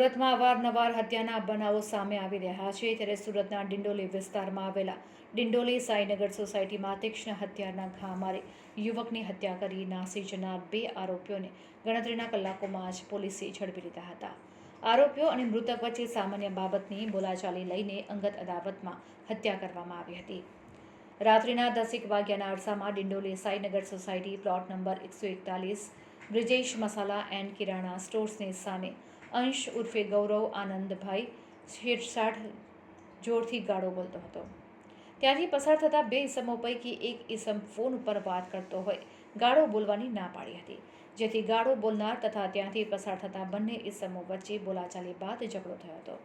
સુરતમાં અવારનવાર હત્યાના બનાવો સામે આવી રહ્યા છે ત્યારે સુરતના ડિંડોલી વિસ્તારમાં આવેલા ડિંડોલી સાઈનગર સોસાયટીમાં તીક્ષ્ણ હથિયારના ઘા મારી યુવકની હત્યા કરી નાસી જનાર બે આરોપીઓને ગણતરીના કલાકોમાં જ પોલીસે ઝડપી લીધા હતા. આરોપીઓ અને મૃતક વચ્ચે સામાન્ય બાબતની બોલાચાલી લઈને અંગત અદાવતમાં હત્યા કરવામાં આવી હતી. રાત્રિના 10 વાગ્યાના અરસામાં Dindoli Sainagar society plot number 141 Brijesh masala and kirana સ્ટોર્સની સામે અંશ ઉર્ફે ગૌરવ આનંદભાઈ 66 જોરથી ગાળો બોલતો હતો. ત્યાંથી પસાર થતા બે ઇસમો પૈકી એક ઇસમ ફોન ઉપર વાત કરતો હોય ગાળો બોલવાની ના પાડી હતી, જેથી ગાળો બોલનાર તથા ત્યાંથી પસાર થતા બંને ઇસમો વચ્ચે બોલાચાલી બાદ ઝઘડો થયો હતો.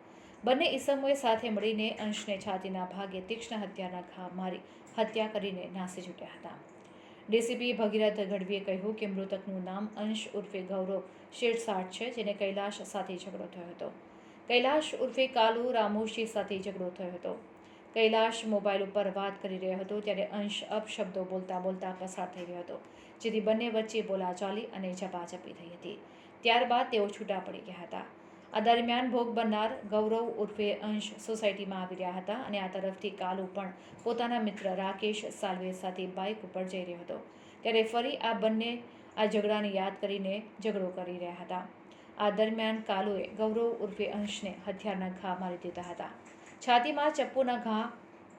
બંને ઇસમોએ સાથે મળીને અંશને છાતીના ભાગે તીક્ષ્ણ હથિયારના ઘા મારી હત્યા કરીને નાસી છૂટ્યા હતા. ડીસીપી ભગીરથ ગઢવીએ કહ્યું કે મૃતકનું નામ અંશ ઉર્ફે ગૌરવ 66 છે, જેને કૈલાશ સાથે ઝઘડો થયો હતો. કૈલાશ ઉર્ફે કાલુ રામોશી સાથે ઝઘડો થયો હતો. કૈલાશ મોબાઈલ ઉપર વાત કરી રહ્યો હતો ત્યારે અંશ અપશબ્દો બોલતા બોલતા પસાર થઈ રહ્યો હતો, જેથી બંને વચ્ચે બોલાચાલી અને ઝપાઝપી થઈ હતી. ત્યારબાદ તેઓ છૂટા પડી ગયા હતા. આ દરમિયાન ભોગ બનનાર ગૌરવ ઉર્ફે અંશ સોસાયટીમાં આવી રહ્યા હતા અને આ તરફથી કાલુ પણ પોતાના મિત્ર રાકેશ સાલ્વે સાથે બાઇક ઉપર જઈ રહ્યો હતો. ત્યારે ફરી આ બંને આ ઝઘડાને યાદ કરીને ઝઘડો કરી રહ્યા હતા. આ દરમિયાન કાલુએ ગૌરવ ઉર્ફે અંશને હથિયારના ઘા મારી દીધા હતા. છાતીમાં ચપ્પુના ઘા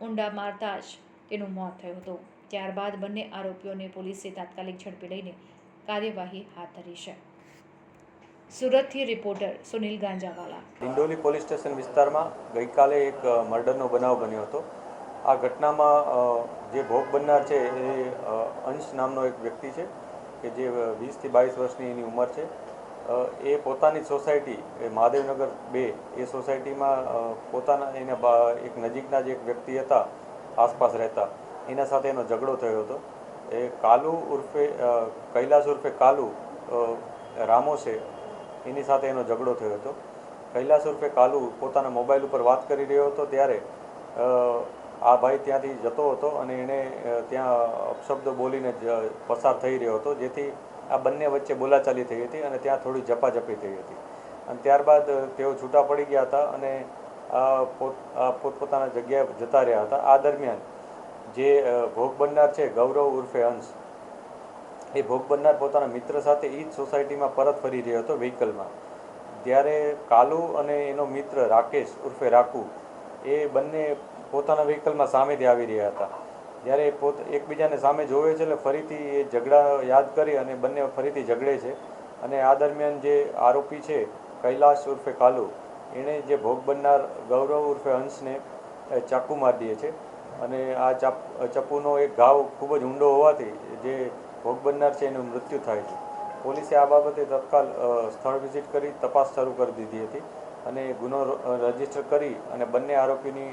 ઊંડા મારતા જ તેનું મોત થયું હતું. ત્યારબાદ બંને આરોપીઓને પોલીસે તાત્કાલિક ઝડપી લઈને કાર્યવાહી હાથ ધરી છે. સુરતથી reporter Sunil Ganjawala. Dindoli police station વિસ્તારમાં ગઈકાલે એક મર્ડરનો બનાવ બન્યો હતો. આ ઘટનામાં જે ભોગ બનનાર છે એ અંશ નામનો એક વ્યક્તિ છે કે જે 20 થી 22 વર્ષની એની ઉંમર છે. એ પોતાની સોસાયટી મહાદેવનગર 2 એ સોસાયટીમાં પોતાના એના એક નજીકના જે એક વ્યક્તિ હતા આસપાસ રહેતા એના સાથે એનો ઝઘડો થયો હતો. એ કાલુ ઉર્ફે કૈલાશ ઉર્ફે કાલુ રામોસે એની સાથે એનો ઝઘડો થયો હતો. કૈલાશ ઉર્ફે કાલુ પોતાના મોબાઈલ ઉપર વાત કરી રહ્યો હતો ત્યારે આ ભાઈ ત્યાંથી જતો હતો અને એણે ત્યાં અપશબ્દો બોલીને પસાર થઈ રહ્યો હતો, જેથી આ બંને વચ્ચે બોલાચાલી થઈ હતી અને ત્યાં થોડી ઝપાઝપી થઈ હતી. અને ત્યારબાદ તેઓ છૂટા પડી ગયા હતા અને પોતપોતાના જગ્યાએ જતા રહ્યા હતા. આ દરમિયાન જે ભોગ બનનાર છે ગૌરવ ઉર્ફે અંશ, એ ભોગ બનનાર પોતાના મિત્ર સાથે એ જ સોસાયટીમાં પરત ફરી રહ્યો હતો વ્હીકલમાં. ત્યારે કાલુ અને એનો મિત્ર રાકેશ ઉર્ફે રાખુ એ બંને પોતાના વ્હીકલમાં સામેથી આવી રહ્યા હતા. જ્યારે એકબીજાને સામે જોવે છે એટલે ફરીથી એ ઝઘડા યાદ કરી અને બંને ફરીથી ઝઘડે છે. અને આ દરમિયાન જે આરોપી છે કૈલાશ ઉર્ફે કાલુ, એણે જે ભોગ બનનાર ગૌરવ ઉર્ફે અંશને ચાકુ મારી દે છે અને આ ચપ્પુનો એક ઘાવ ખૂબ જ ઊંડો હોવાથી જે ભોગ બનનાર છે એનું મૃત્યુ થાય છે. પોલીસે આ બાબતે તત્કાલ સ્થળ વિઝિટ કરી તપાસ શરૂ કરી દીધી હતી અને ગુનો રજીસ્ટર કરી અને બંને આરોપીની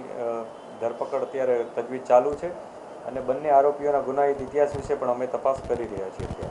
ધરપકડ અત્યારે તજવીજ ચાલુ છે અને બંને આરોપીઓના ગુનાહિત ઇતિહાસ વિશે પણ અમે તપાસ કરી રહ્યા છીએ.